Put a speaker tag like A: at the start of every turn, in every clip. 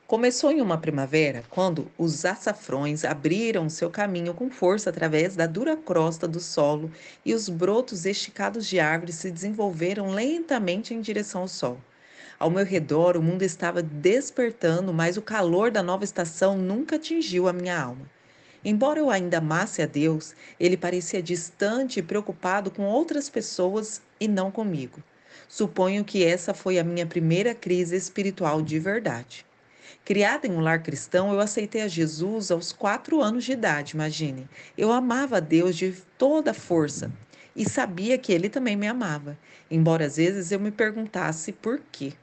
A: Começou em uma primavera, quando os açafrões abriram seu caminho com força através da dura crosta do solo e os brotos esticados de árvores se desenvolveram lentamente em direção ao sol. Ao meu redor, o mundo estava despertando, mas o calor da nova estação nunca atingiu a minha alma. Embora eu ainda amasse a Deus, ele parecia distante e preocupado com outras pessoas e não comigo. Suponho que essa foi a minha primeira crise espiritual de verdade. Criada em um lar cristão, eu aceitei a Jesus aos 4 anos de idade, imagine. Eu amava a Deus de toda a força e sabia que Ele também me amava, embora às vezes eu me perguntasse por quê.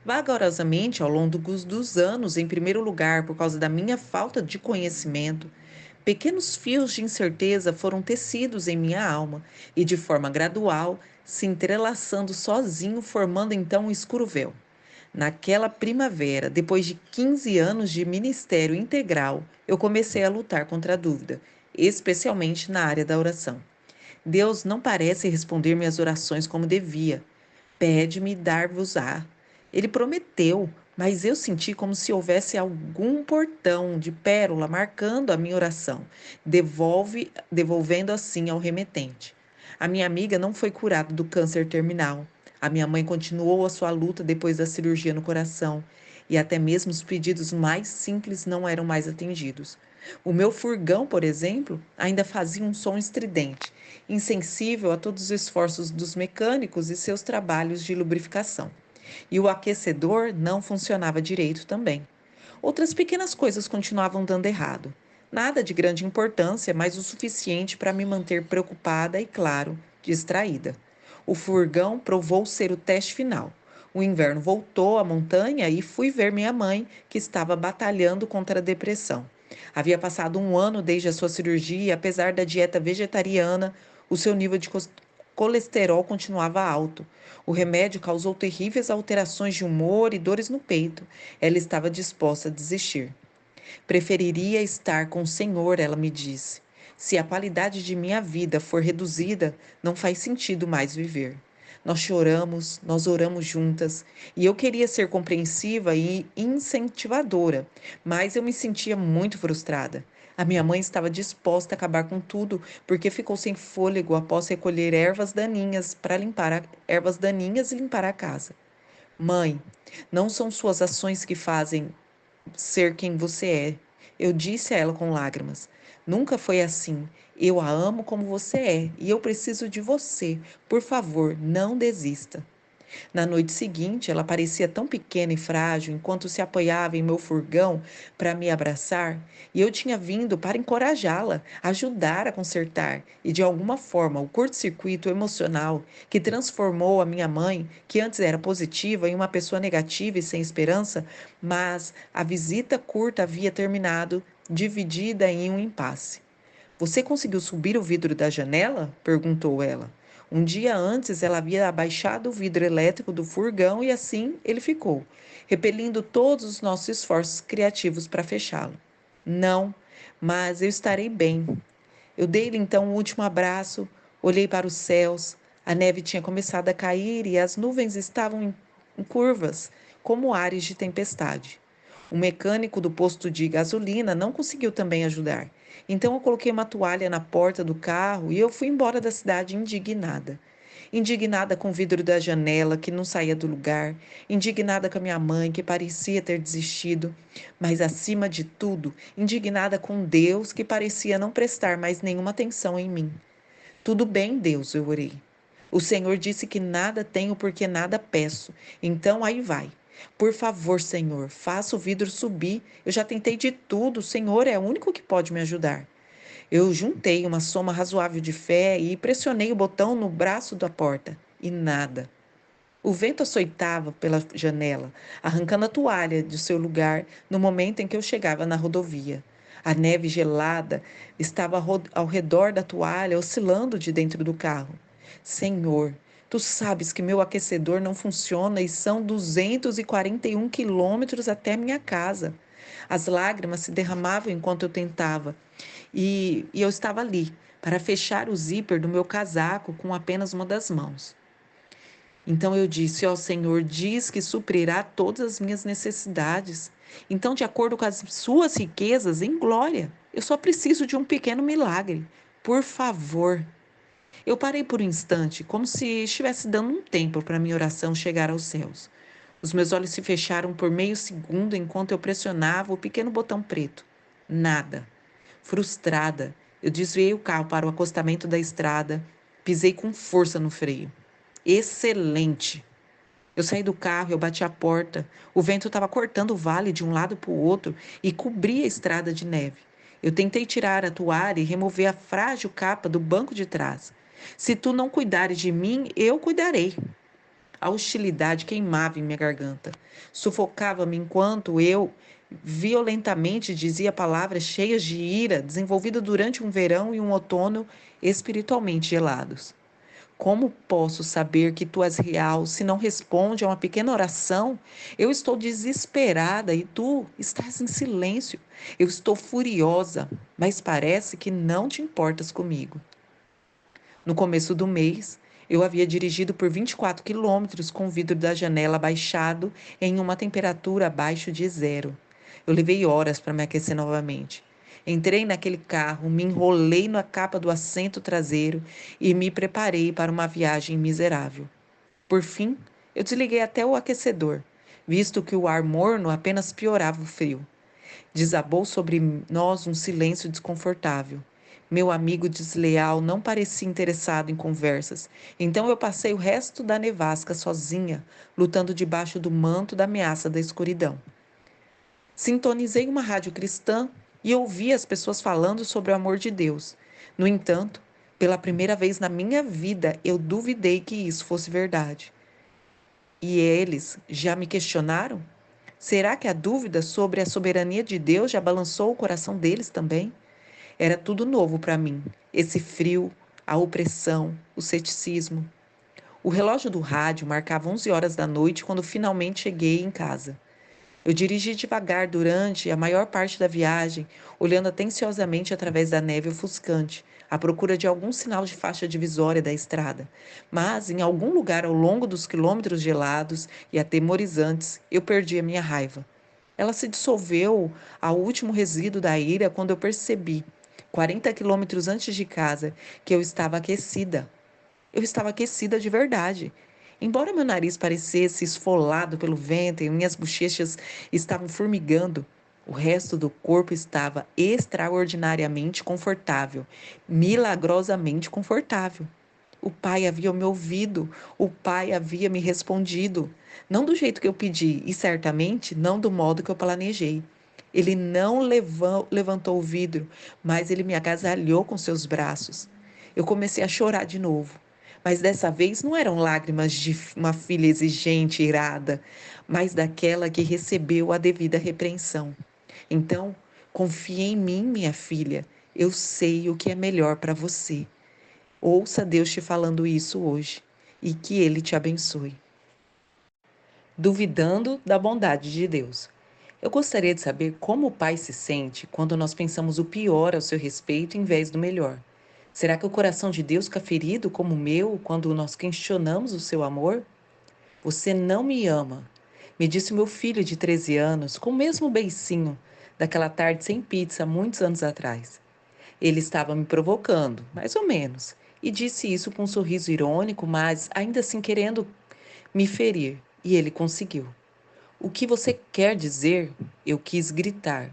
A: Vagarosamente, ao longo dos anos, em primeiro lugar, por causa da minha falta de conhecimento, pequenos fios de incerteza foram tecidos em minha alma e, de forma gradual, se entrelaçando sozinho, formando então um escuro véu. Naquela primavera, depois de 15 anos de ministério integral, eu comecei a lutar contra a dúvida, especialmente na área da oração. Deus não parece responder minhas orações como devia. Pede-me dar-vos-á. Ele prometeu, mas eu senti como se houvesse algum portão de pérola marcando a minha oração, devolvendo assim ao remetente. A minha amiga não foi curada do câncer terminal. A minha mãe continuou a sua luta depois da cirurgia no coração, e até mesmo os pedidos mais simples não eram mais atendidos. O meu furgão, por exemplo, ainda fazia um som estridente, insensível a todos os esforços dos mecânicos e seus trabalhos de lubrificação. E o aquecedor não funcionava direito também. Outras pequenas coisas continuavam dando errado. Nada de grande importância, mas o suficiente para me manter preocupada e, claro, distraída. O furgão provou ser o teste final. O inverno voltou à montanha e fui ver minha mãe, que estava batalhando contra a depressão. Havia passado um ano desde a sua cirurgia e, apesar da dieta vegetariana, o seu nível de colesterol continuava alto. O remédio causou terríveis alterações de humor e dores no peito. Ela estava disposta a desistir. Preferiria estar com o Senhor, ela me disse. Se a qualidade de minha vida for reduzida, não faz sentido mais viver. Nós choramos, nós oramos juntas, e eu queria ser compreensiva e incentivadora, mas eu me sentia muito frustrada. A minha mãe estava disposta a acabar com tudo porque ficou sem fôlego após recolher ervas daninhas para ervas daninhas e limpar a casa. Mãe, não são suas ações que fazem ser quem você é. Eu disse a ela com lágrimas. Nunca foi assim. Eu a amo como você é e eu preciso de você. Por favor, não desista. Na noite seguinte, ela parecia tão pequena e frágil enquanto se apoiava em meu furgão para me abraçar, e eu tinha vindo para encorajá-la, ajudar a consertar, e de alguma forma o curto-circuito emocional que transformou a minha mãe, que antes era positiva, em uma pessoa negativa e sem esperança, mas a visita curta havia terminado, dividida em um impasse. Você conseguiu subir o vidro da janela? Perguntou ela. Um dia antes, ela havia abaixado o vidro elétrico do furgão e assim ele ficou, repelindo todos os nossos esforços criativos para fechá-lo. Não, mas eu estarei bem. Eu dei-lhe então um último abraço, olhei para os céus. A neve tinha começado a cair e as nuvens estavam em curvas, como ares de tempestade. O mecânico do posto de gasolina não conseguiu também ajudar. Então eu coloquei uma toalha na porta do carro e eu fui embora da cidade indignada. Indignada com o vidro da janela que não saía do lugar, indignada com a minha mãe que parecia ter desistido, mas acima de tudo, indignada com Deus que parecia não prestar mais nenhuma atenção em mim. Tudo bem, Deus, eu orei. O Senhor disse que nada tenho porque nada peço. Então aí vai. Por favor, Senhor, faça o vidro subir. Eu já tentei de tudo. O Senhor é o único que pode me ajudar. Eu juntei uma soma razoável de fé e pressionei o botão no braço da porta. E nada. O vento açoitava pela janela, arrancando a toalha de seu lugar no momento em que eu chegava na rodovia. A neve gelada estava ao redor da toalha, oscilando de dentro do carro. Senhor, tu sabes que meu aquecedor não funciona e são 241 quilômetros até minha casa. As lágrimas se derramavam enquanto eu tentava, e eu estava ali para fechar o zíper do meu casaco com apenas uma das mãos. Então eu disse: Ó Senhor, diz que suprirá todas as minhas necessidades. Então, de acordo com as suas riquezas em glória, eu só preciso de um pequeno milagre. Por favor. Eu parei por um instante, como se estivesse dando um tempo para minha oração chegar aos céus. Os meus olhos se fecharam por meio segundo enquanto eu pressionava o pequeno botão preto. Nada. Frustrada, eu desviei o carro para o acostamento da estrada, pisei com força no freio. Excelente! Eu saí do carro, eu bati a porta. O vento estava cortando o vale de um lado para o outro e cobria a estrada de neve. Eu tentei tirar a toalha e remover a frágil capa do banco de trás. Se tu não cuidares de mim, eu cuidarei. A hostilidade queimava em minha garganta. Sufocava-me enquanto eu violentamente dizia palavras cheias de ira, desenvolvida durante um verão e um outono espiritualmente gelados. Como posso saber que tu és real se não responde a uma pequena oração? Eu estou desesperada e tu estás em silêncio. Eu estou furiosa, mas parece que não te importas comigo. No começo do mês, eu havia dirigido por 24 quilômetros com o vidro da janela baixado em uma temperatura abaixo de zero. Eu levei horas para me aquecer novamente. Entrei naquele carro, me enrolei na capa do assento traseiro e me preparei para uma viagem miserável. Por fim, eu desliguei até o aquecedor, visto que o ar morno apenas piorava o frio. Desabou sobre nós um silêncio desconfortável. Meu amigo desleal não parecia interessado em conversas, então eu passei o resto da nevasca sozinha, lutando debaixo do manto da ameaça da escuridão. Sintonizei uma rádio cristã e ouvi as pessoas falando sobre o amor de Deus. No entanto, pela primeira vez na minha vida, eu duvidei que isso fosse verdade. E eles já me questionaram? Será que a dúvida sobre a soberania de Deus já balançou o coração deles também? Era tudo novo para mim. Esse frio, a opressão, o ceticismo. O relógio do rádio marcava 11 horas da noite quando finalmente cheguei em casa. Eu dirigi devagar durante a maior parte da viagem, olhando atenciosamente através da neve ofuscante, à procura de algum sinal de faixa divisória da estrada. Mas, em algum lugar ao longo dos quilômetros gelados e atemorizantes, eu perdi a minha raiva. Ela se dissolveu ao último resíduo da ira quando eu percebi, 40 quilômetros antes de casa, que eu estava aquecida. Eu estava aquecida de verdade. Embora meu nariz parecesse esfolado pelo vento e minhas bochechas estavam formigando, o resto do corpo estava extraordinariamente confortável, milagrosamente confortável. O pai havia me ouvido, o pai havia me respondido, não do jeito que eu pedi e certamente não do modo que eu planejei. Ele não levantou o vidro, mas ele me agasalhou com seus braços. Eu comecei a chorar de novo. Mas dessa vez não eram lágrimas de uma filha exigente, irada, mas daquela que recebeu a devida repreensão. Então, confie em mim, minha filha. Eu sei o que é melhor para você. Ouça Deus te falando isso hoje e que Ele te abençoe. Duvidando da bondade de Deus. Eu gostaria de saber como o pai se sente quando nós pensamos o pior ao seu respeito em vez do melhor. Será que o coração de Deus fica ferido como o meu quando nós questionamos o seu amor? Você não me ama, me disse meu filho de 13 anos, com o mesmo beicinho daquela tarde sem pizza muitos anos atrás. Ele estava me provocando, mais ou menos, e disse isso com um sorriso irônico, mas ainda assim querendo me ferir, e ele conseguiu. O que você quer dizer? Eu quis gritar.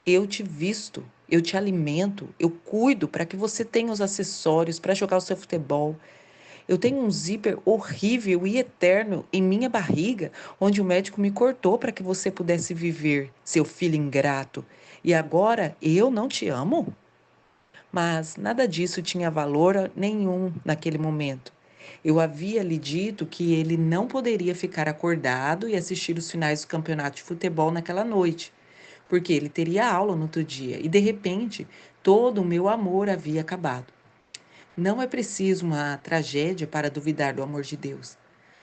A: Eu te visto, eu te alimento, eu cuido para que você tenha os acessórios para jogar o seu futebol. Eu tenho um zíper horrível e eterno em minha barriga, onde o médico me cortou para que você pudesse viver, seu filho ingrato. E agora eu não te amo? Mas nada disso tinha valor nenhum naquele momento. Eu havia lhe dito que ele não poderia ficar acordado e assistir os finais do campeonato de futebol naquela noite, porque ele teria aula no outro dia e, de repente, todo o meu amor havia acabado. Não é preciso uma tragédia para duvidar do amor de Deus.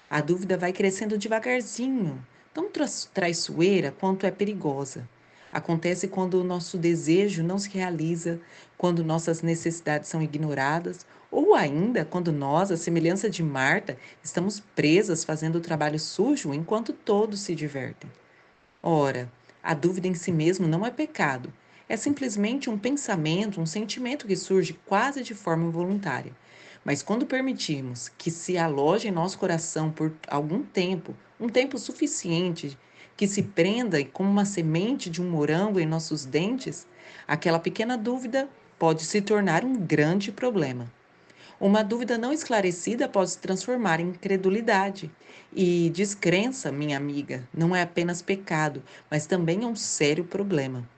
A: A dúvida vai crescendo devagarzinho, tão traiçoeira quanto é perigosa. Acontece quando o nosso desejo não se realiza, quando nossas necessidades são ignoradas ou Ou ainda, quando nós, à semelhança de Marta, estamos presas fazendo o trabalho sujo enquanto todos se divertem. Ora, a dúvida em si mesmo não é pecado. É simplesmente um pensamento, um sentimento que surge quase de forma involuntária. Mas quando permitimos que se aloje em nosso coração por algum tempo, um tempo suficiente, que se prenda como uma semente de um morango em nossos dentes, aquela pequena dúvida pode se tornar um grande problema. Uma dúvida não esclarecida pode se transformar em incredulidade. E descrença, minha amiga, não é apenas pecado, mas também é um sério problema.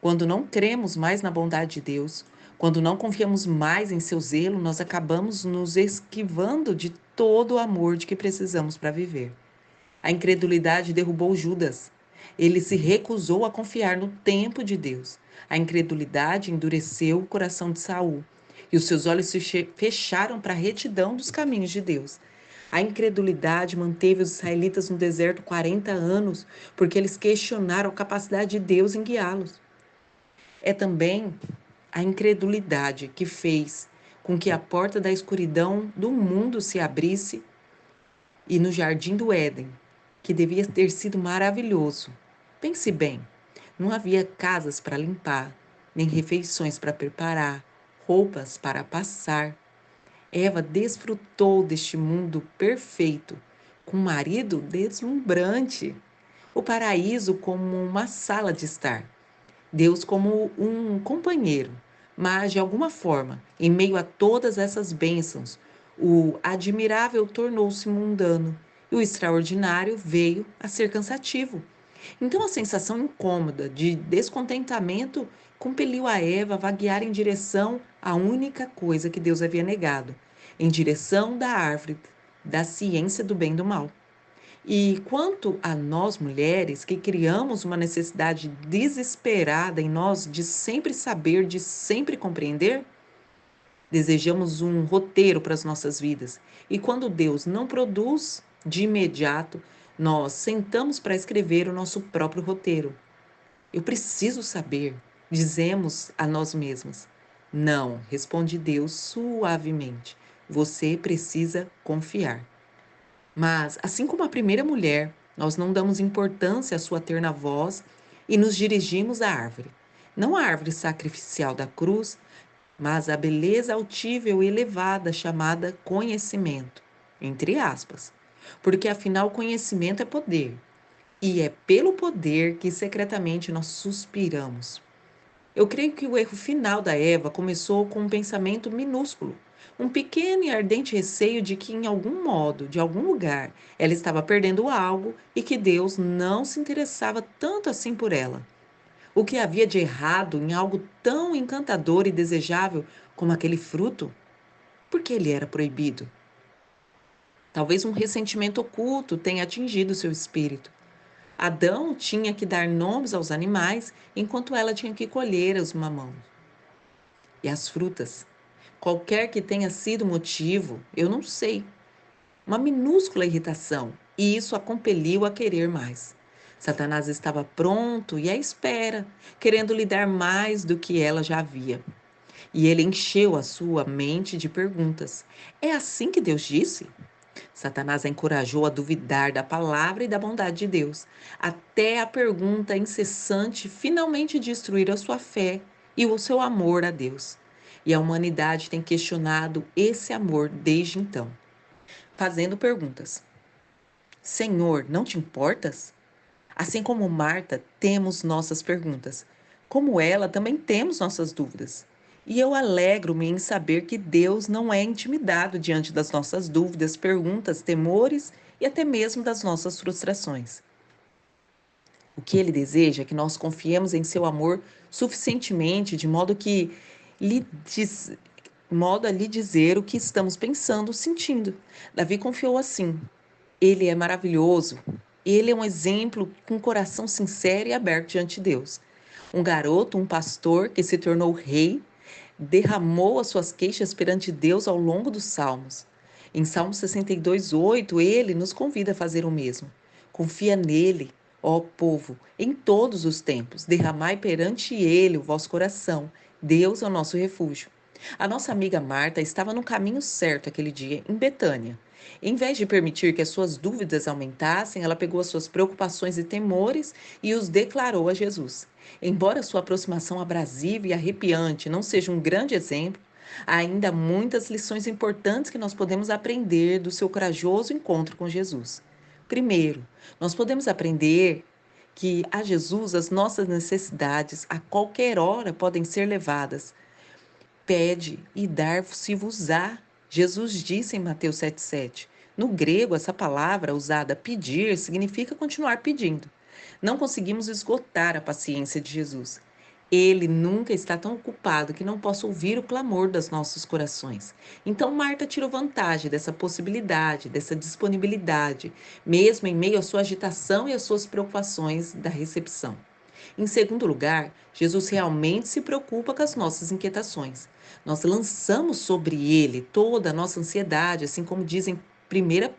A: Quando não cremos mais na bondade de Deus, quando não confiamos mais em seu zelo, nós acabamos nos esquivando de todo o amor de que precisamos para viver. A incredulidade derrubou Judas. Ele se recusou a confiar no tempo de Deus. A incredulidade endureceu o coração de Saul, e os seus olhos se fecharam para a retidão dos caminhos de Deus. A incredulidade manteve os israelitas no deserto 40 anos, porque eles questionaram a capacidade de Deus em guiá-los. É também a incredulidade que fez com que a porta da escuridão do mundo se abrisse e no jardim do Éden, que devia ter sido maravilhoso. Pense bem, não havia casas para limpar, nem refeições para preparar, roupas para passar. Eva desfrutou deste mundo perfeito, com um marido deslumbrante, o paraíso como uma sala de estar. Deus como um companheiro, mas de alguma forma, em meio a todas essas bênçãos, o admirável tornou-se mundano e o extraordinário veio a ser cansativo. Então a sensação incômoda de descontentamento compeliu a Eva a vaguear em direção à única coisa que Deus havia negado, em direção da árvore da ciência do bem e do mal. E quanto a nós mulheres que criamos uma necessidade desesperada em nós de sempre saber, de sempre compreender, desejamos um roteiro para as nossas vidas. E quando Deus não produz de imediato, nós sentamos para escrever o nosso próprio roteiro. Eu preciso saber, dizemos a nós mesmas. Não, responde Deus suavemente. Você precisa confiar. Mas, assim como a primeira mulher, nós não damos importância à sua terna voz e nos dirigimos à árvore. Não à árvore sacrificial da cruz, mas à beleza altível e elevada chamada conhecimento, entre aspas. Porque afinal, conhecimento é poder. E é pelo poder que secretamente nós suspiramos. Eu creio que o erro final da Eva começou com um pensamento minúsculo, um pequeno e ardente receio de que, em algum modo, de algum lugar, ela estava perdendo algo e que Deus não se interessava tanto assim por ela. O que havia de errado em algo tão encantador e desejável como aquele fruto? Por que ele era proibido? Talvez um ressentimento oculto tenha atingido seu espírito. Adão tinha que dar nomes aos animais, enquanto ela tinha que colher os mamãos e as frutas. Qualquer que tenha sido o motivo, eu não sei. Uma minúscula irritação, e isso a compeliu a querer mais. Satanás estava pronto e à espera, querendo lhe dar mais do que ela já havia. E ele encheu a sua mente de perguntas. É assim que Deus disse? Satanás a encorajou a duvidar da palavra e da bondade de Deus, até a pergunta incessante finalmente destruir a sua fé e o seu amor a Deus. E a humanidade tem questionado esse amor desde então, fazendo perguntas. Senhor, não te importas? Assim como Marta, temos nossas perguntas. Como ela, também temos nossas dúvidas. E eu alegro-me em saber que Deus não é intimidado diante das nossas dúvidas, perguntas, temores e até mesmo das nossas frustrações. O que ele deseja é que nós confiemos em seu amor suficientemente, de modo que lhe diz, modo a lhe dizer o que estamos pensando, sentindo. Davi confiou assim. Ele é maravilhoso. Ele é um exemplo com um coração sincero e aberto diante de Deus. Um garoto, um pastor que se tornou rei, derramou as suas queixas perante Deus ao longo dos Salmos. Em Salmo 62:8, ele nos convida a fazer o mesmo. Confia nele, ó povo, em todos os tempos. Derramai perante ele o vosso coração. Deus é o nosso refúgio. A nossa amiga Marta estava no caminho certo aquele dia, em Betânia. Em vez de permitir que as suas dúvidas aumentassem, ela pegou as suas preocupações e temores e os declarou a Jesus. Embora sua aproximação abrasiva e arrepiante não seja um grande exemplo, há ainda muitas lições importantes que nós podemos aprender do seu corajoso encontro com Jesus. Primeiro, nós podemos aprender que a Jesus as nossas necessidades a qualquer hora podem ser levadas. Pede e dar-se-vos-á. Jesus disse em Mateus 7,7. No grego, essa palavra usada pedir significa continuar pedindo. Não conseguimos esgotar a paciência de Jesus. Ele nunca está tão ocupado que não possa ouvir o clamor dos nossos corações. Então, Marta tirou vantagem dessa possibilidade, dessa disponibilidade, mesmo em meio à sua agitação e às suas preocupações da recepção. Em segundo lugar, Jesus realmente se preocupa com as nossas inquietações. Nós lançamos sobre ele toda a nossa ansiedade, assim como diz em 1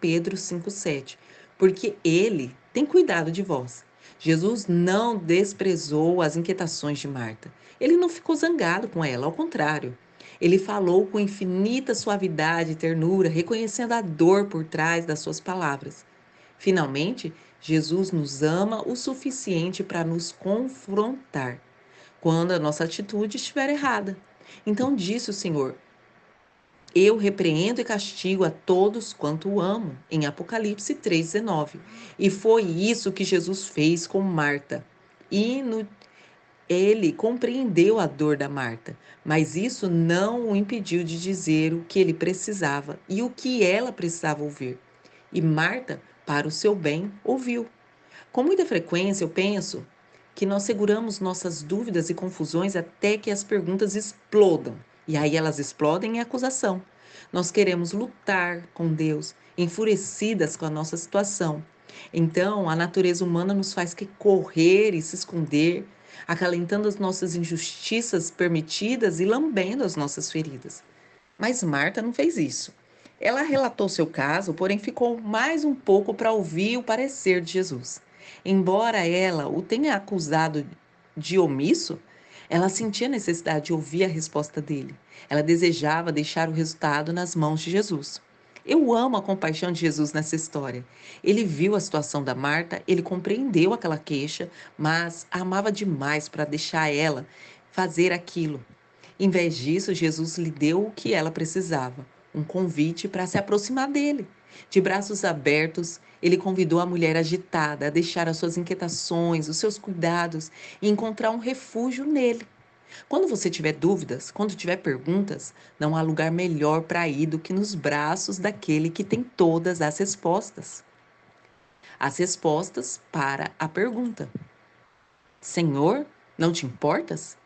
A: Pedro 5,7, porque ele tem cuidado de vós. Jesus não desprezou as inquietações de Marta. Ele não ficou zangado com ela, ao contrário. Ele falou com infinita suavidade e ternura, reconhecendo a dor por trás das suas palavras. Finalmente, Jesus nos ama o suficiente para nos confrontar quando a nossa atitude estiver errada. Então disse o Senhor: Eu repreendo e castigo a todos quanto amo, em Apocalipse 3,19. E foi isso que Jesus fez com Marta. E ele compreendeu a dor da Marta, mas isso não o impediu de dizer o que ele precisava e o que ela precisava ouvir. E Marta, para o seu bem, ouviu. Com muita frequência, eu penso que nós seguramos nossas dúvidas e confusões até que as perguntas explodam. E aí elas explodem em acusação. Nós queremos lutar com Deus, enfurecidas com a nossa situação. Então, a natureza humana nos faz que correr e se esconder, acalentando as nossas injustiças permitidas e lambendo as nossas feridas. Mas Marta não fez isso. Ela relatou seu caso, porém ficou mais um pouco para ouvir o parecer de Jesus. Embora ela o tenha acusado de omisso, ela sentia necessidade de ouvir a resposta dele. Ela desejava deixar o resultado nas mãos de Jesus. Eu amo a compaixão de Jesus nessa história. Ele viu a situação da Marta, ele compreendeu aquela queixa, mas a amava demais para deixar ela fazer aquilo. Em vez disso, Jesus lhe deu o que ela precisava, um convite para se aproximar dele. De braços abertos, ele convidou a mulher agitada a deixar as suas inquietações, os seus cuidados e encontrar um refúgio nele. Quando você tiver dúvidas, quando tiver perguntas, não há lugar melhor para ir do que nos braços daquele que tem todas as respostas. As respostas para a pergunta: Senhor, não te importas?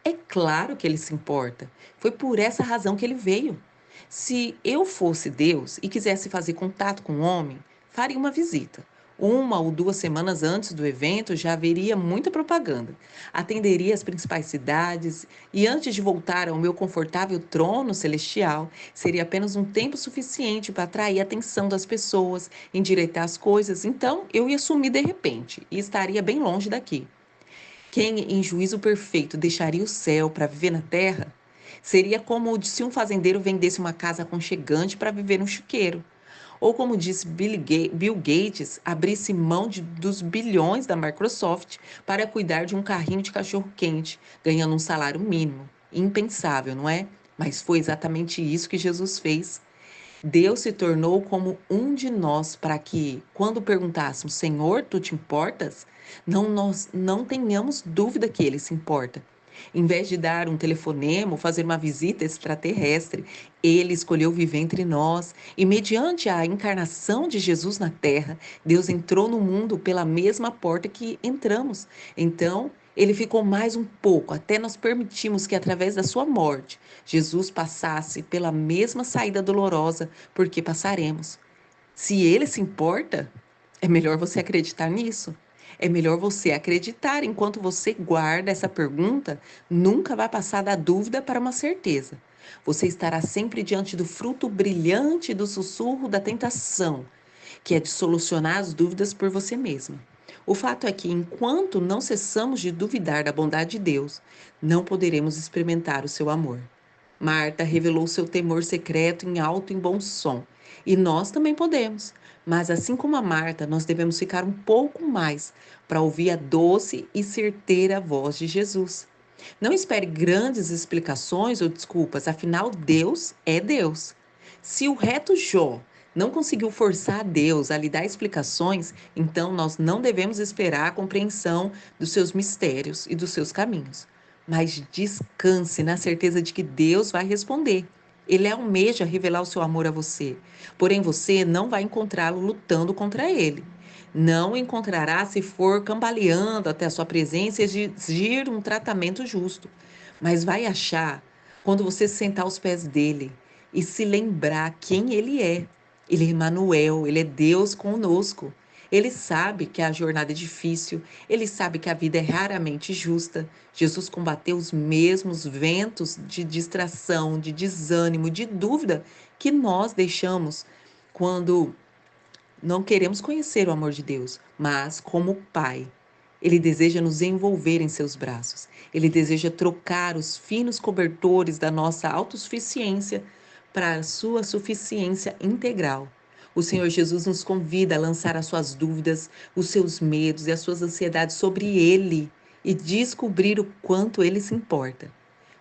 A: É claro que ele se importa. Foi por essa razão que ele veio. Se eu fosse Deus e quisesse fazer contato com o homem, faria uma visita. 1 ou 2 semanas antes do evento já haveria muita propaganda. Atenderia as principais cidades e antes de voltar ao meu confortável trono celestial, seria apenas um tempo suficiente para atrair a atenção das pessoas, endireitar as coisas. Então eu ia sumir de repente e estaria bem longe daqui. Quem em juízo perfeito deixaria o céu para viver na terra? Seria como se um fazendeiro vendesse uma casa aconchegante para viver no chiqueiro. Ou como disse Bill Gates, abrisse mão dos bilhões da Microsoft para cuidar de um carrinho de cachorro-quente, ganhando um salário mínimo. Impensável, não é? Mas foi exatamente isso que Jesus fez. Deus se tornou como um de nós para que, quando perguntássemos, Senhor, tu te importas? Nós não tenhamos dúvida que ele se importa. Em vez de dar um telefonema ou fazer uma visita extraterrestre, ele escolheu viver entre nós e, mediante a encarnação de Jesus na Terra, Deus entrou no mundo pela mesma porta que entramos. Então, ele ficou mais um pouco, até nós permitimos que, através da sua morte, Jesus passasse pela mesma saída dolorosa, porque passaremos. Se ele se importa, é melhor você acreditar nisso. É melhor você acreditar enquanto você guarda essa pergunta, nunca vai passar da dúvida para uma certeza. Você estará sempre diante do fruto brilhante do sussurro da tentação, que é de solucionar as dúvidas por você mesma. O fato é que, enquanto não cessamos de duvidar da bondade de Deus, não poderemos experimentar o seu amor. Marta revelou seu temor secreto em alto e bom som. E nós também podemos. Mas assim como a Marta, nós devemos ficar um pouco mais para ouvir a doce e certeira voz de Jesus. Não espere grandes explicações ou desculpas, afinal, Deus é Deus. Se o reto Jó não conseguiu forçar a Deus a lhe dar explicações, então nós não devemos esperar a compreensão dos seus mistérios e dos seus caminhos. Mas descanse na certeza de que Deus vai responder. Ele almeja revelar o seu amor a você, porém você não vai encontrá-lo lutando contra ele. Não o encontrará se for cambaleando até a sua presença e exigir um tratamento justo, mas vai achar quando você sentar aos pés dele e se lembrar quem ele é. Ele é Emmanuel, ele é Deus conosco. Ele sabe que a jornada é difícil, ele sabe que a vida é raramente justa. Jesus combateu os mesmos ventos de distração, de desânimo, de dúvida que nós deixamos quando não queremos conhecer o amor de Deus, mas como Pai. Ele deseja nos envolver em seus braços. Ele deseja trocar os finos cobertores da nossa autossuficiência para a sua suficiência integral. O Senhor Jesus nos convida a lançar as suas dúvidas, os seus medos e as suas ansiedades sobre Ele e descobrir o quanto Ele se importa.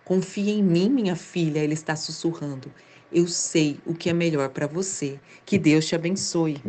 A: Confie em mim, minha filha, Ele está sussurrando. Eu sei o que é melhor para você. Que Deus te abençoe.